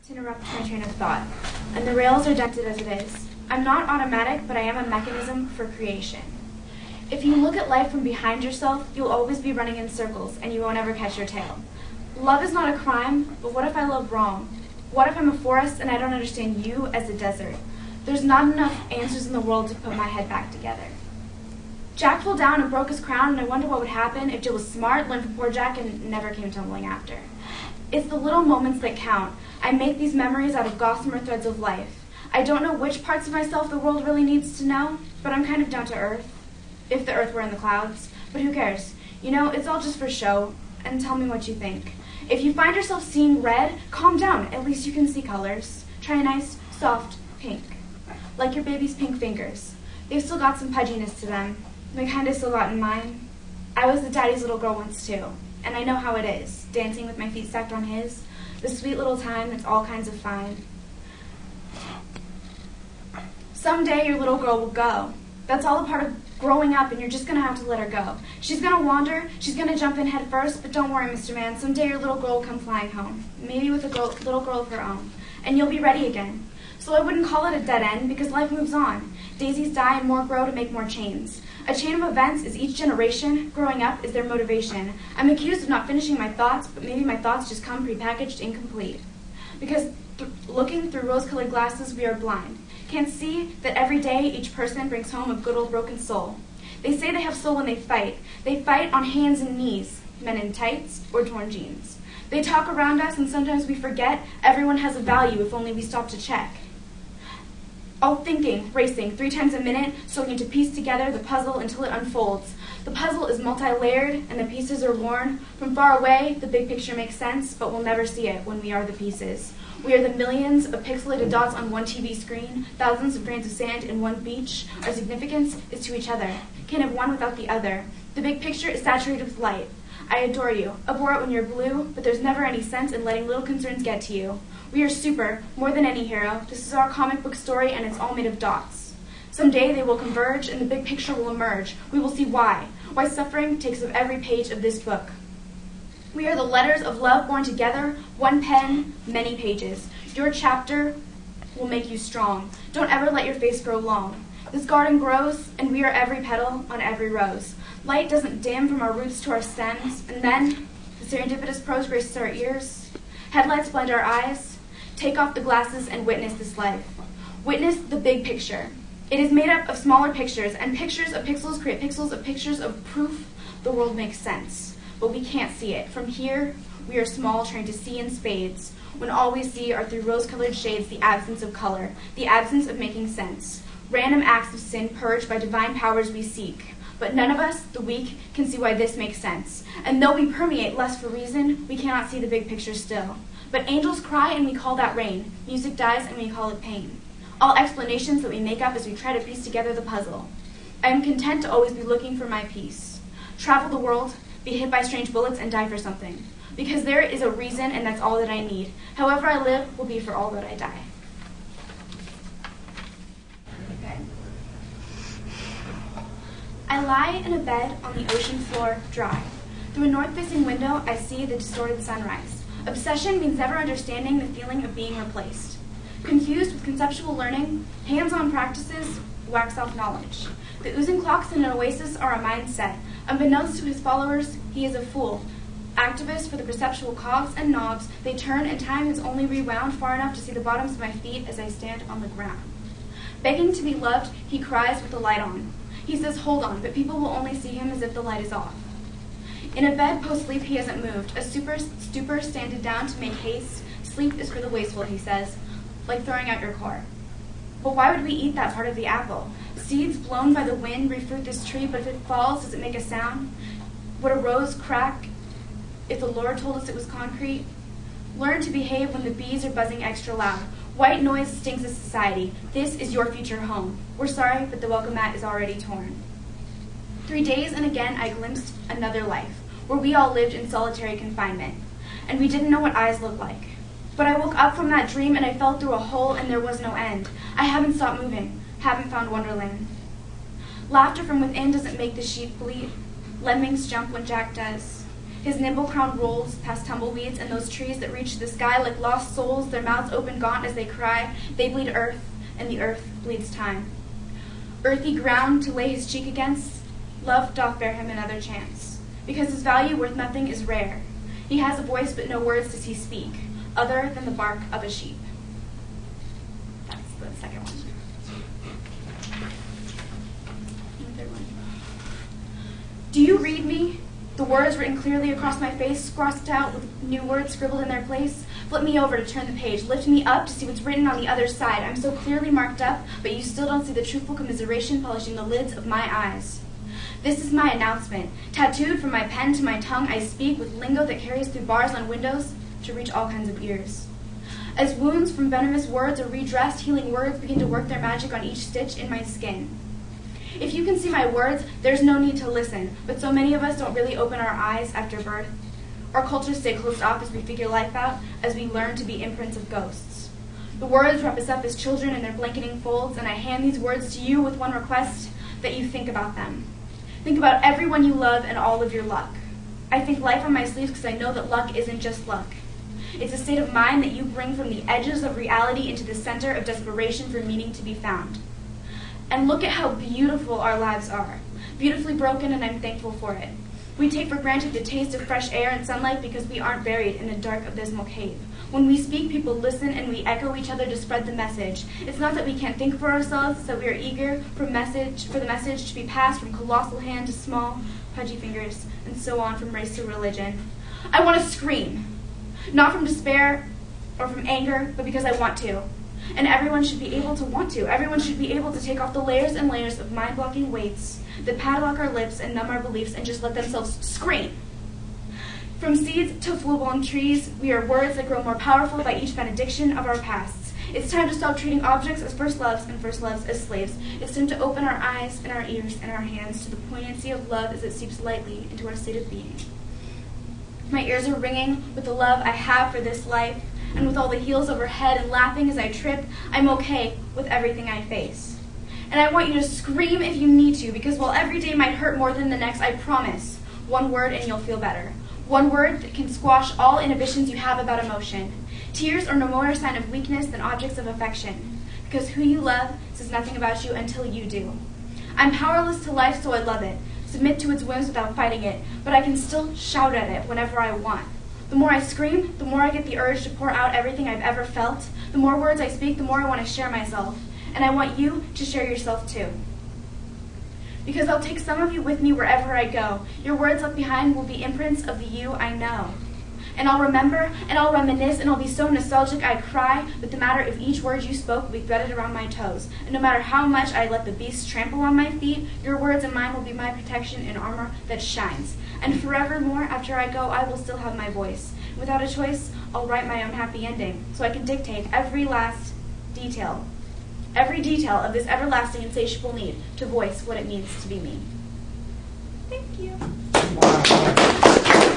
To interrupt my train of thought, and the rails are dented as it is. I'm not automatic, but I am a mechanism for creation. If you look at life from behind yourself, you'll always be running in circles, and you won't ever catch your tail. Love is not a crime, but what if I love wrong? What if I'm a forest and I don't understand you as a desert? There's not enough answers in the world to put my head back together. Jack fell down and broke his crown, and I wonder what would happen if Jill was smart, learned from poor Jack, and never came tumbling after. It's the little moments that count. I make these memories out of gossamer threads of life. I don't know which parts of myself the world really needs to know, but I'm kind of down to earth. If the earth were in the clouds. But who cares? You know, it's all just for show. And tell me what you think. If you find yourself seeing red, calm down. At least you can see colors. Try a nice, soft pink. Like your baby's pink fingers. They've still got some pudginess to them. The kind I still got in mine. I was the daddy's little girl once too. And I know how it is, dancing with my feet stacked on his. The sweet little time that's all kinds of fine. Someday your little girl will go. That's all a part of growing up, and you're just going to have to let her go. She's going to wander, she's going to jump in head first, but don't worry, Mr. Man, someday your little girl will come flying home. Maybe with a little girl of her own. And you'll be ready again. So I wouldn't call it a dead end, because life moves on. Daisies die and more grow to make more chains. A chain of events is each generation. Growing up is their motivation. I'm accused of not finishing my thoughts, but maybe my thoughts just come prepackaged incomplete. Because looking through rose-colored glasses, we are blind. Can't see that every day each person brings home a good old broken soul. They say they have soul when they fight. They fight on hands and knees, men in tights or torn jeans. They talk around us, and sometimes we forget everyone has a value if only we stop to check. All thinking, racing, 3 times a minute, struggling to piece together the puzzle until it unfolds. The puzzle is multi-layered, and the pieces are worn. From far away, the big picture makes sense, but we'll never see it when we are the pieces. We are the millions of pixelated dots on one TV screen, thousands of grains of sand in one beach. Our significance is to each other. Can't have one without the other. The big picture is saturated with light. I adore you. Abhor it when you're blue, but there's never any sense in letting little concerns get to you. We are super, more than any hero. This is our comic book story, and it's all made of dots. Someday they will converge, and the big picture will emerge. We will see why suffering takes up every page of this book. We are the letters of love born together, one pen, many pages. Your chapter will make you strong. Don't ever let your face grow long. This garden grows, and we are every petal on every rose. Light doesn't dim from our roots to our stems, and then the serendipitous prose graces our ears. Headlights blind our eyes. Take off the glasses and witness this life. Witness the big picture. It is made up of smaller pictures, and pictures of pixels create pixels of pictures of proof the world makes sense. But we can't see it. From here, we are small, trying to see in spades, when all we see are through rose-colored shades the absence of color, the absence of making sense. Random acts of sin purged by divine powers we seek. But none of us, the weak, can see why this makes sense. And though we permeate lust for reason, we cannot see the big picture still. But angels cry and we call that rain. Music dies and we call it pain. All explanations that we make up as we try to piece together the puzzle. I am content to always be looking for my peace. Travel the world, be hit by strange bullets, and die for something. Because there is a reason, and that's all that I need. However I live will be for all that I die. Okay. I lie in a bed on the ocean floor, dry. Through a north-facing window, I see the distorted sunrise. Obsession means never understanding the feeling of being replaced. Confused with conceptual learning, hands-on practices wax off knowledge. The oozing clocks in an oasis are a mindset. Unbeknownst to his followers, he is a fool. Activists for the perceptual cogs and knobs, they turn and time is only rewound far enough to see the bottoms of my feet as I stand on the ground. Begging to be loved, he cries with the light on. He says, hold on, but people will only see him as if the light is off. In a bed post-sleep he hasn't moved, a stupor standed down to make haste. Sleep is for the wasteful, he says, like throwing out your core. But why would we eat that part of the apple? Seeds blown by the wind refruit this tree, but if it falls, does it make a sound? Would a rose crack if the Lord told us it was concrete? Learn to behave when the bees are buzzing extra loud. White noise stinks of society. This is your future home. We're sorry, but the welcome mat is already torn. 3 days and again I glimpsed another life, where we all lived in solitary confinement, and we didn't know what eyes looked like. But I woke up from that dream and I fell through a hole and there was no end. I haven't stopped moving, haven't found Wonderland. Laughter from within doesn't make the sheep bleed. Lemmings jump when Jack does. His nimble crown rolls past tumbleweeds and those trees that reach to the sky like lost souls, their mouths open gaunt as they cry. They bleed earth, and the earth bleeds time. Earthy ground to lay his cheek against, love doth bear him another chance. Because his value worth nothing is rare. He has a voice, but no words does he speak, other than the bark of a sheep. That's the second one. And the third one. Do you read me? The words written clearly across my face, crossed out with new words scribbled in their place. Flip me over to turn the page. Lift me up to see what's written on the other side. I'm so clearly marked up, but you still don't see the truthful commiseration polishing the lids of my eyes. This is my announcement. Tattooed from my pen to my tongue, I speak with lingo that carries through bars on windows to reach all kinds of ears. As wounds from venomous words are redressed, healing words begin to work their magic on each stitch in my skin. If you can see my words, there's no need to listen, but so many of us don't really open our eyes after birth. Our cultures stay closed off as we figure life out, as we learn to be imprints of ghosts. The words wrap us up as children in their blanketing folds, and I hand these words to you with one request, that you think about them. Think about everyone you love and all of your luck. I think life on my sleeves because I know that luck isn't just luck. It's a state of mind that you bring from the edges of reality into the center of desperation for meaning to be found. And look at how beautiful our lives are. Beautifully broken, and I'm thankful for it. We take for granted the taste of fresh air and sunlight because we aren't buried in a dark, abysmal cave. When we speak, people listen and we echo each other to spread the message. It's not that we can't think for ourselves, it's that we are eager for the message to be passed from colossal hand to small, pudgy fingers, and so on from race to religion. I want to scream. Not from despair or from anger, but because I want to. And everyone should be able to want to. Everyone should be able to take off the layers and layers of mind-blocking weights that padlock our lips and numb our beliefs and just let themselves scream. From seeds to full-blown trees, we are words that grow more powerful by each benediction of our pasts. It's time to stop treating objects as first loves and first loves as slaves. It's time to open our eyes and our ears and our hands to the poignancy of love as it seeps lightly into our state of being. My ears are ringing with the love I have for this life, and with all the heels overhead and laughing as I trip, I'm okay with everything I face. And I want you to scream if you need to, because while every day might hurt more than the next, I promise, one word and you'll feel better. One word that can squash all inhibitions you have about emotion. Tears are no more a sign of weakness than objects of affection, because who you love says nothing about you until you do. I'm powerless to life, so I love it, submit to its whims without fighting it, but I can still shout at it whenever I want. The more I scream, the more I get the urge to pour out everything I've ever felt. The more words I speak, the more I want to share myself. And I want you to share yourself too. Because I'll take some of you with me wherever I go. Your words left behind will be imprints of the you I know. And I'll remember, and I'll reminisce, and I'll be so nostalgic I cry, but the matter of each word you spoke will be threaded around my toes. And no matter how much I let the beast trample on my feet, your words and mine will be my protection and armor that shines. And forevermore, after I go, I will still have my voice. Without a choice, I'll write my own happy ending, so I can dictate every detail of this everlasting insatiable need to voice what it means to be me. Thank you. Wow.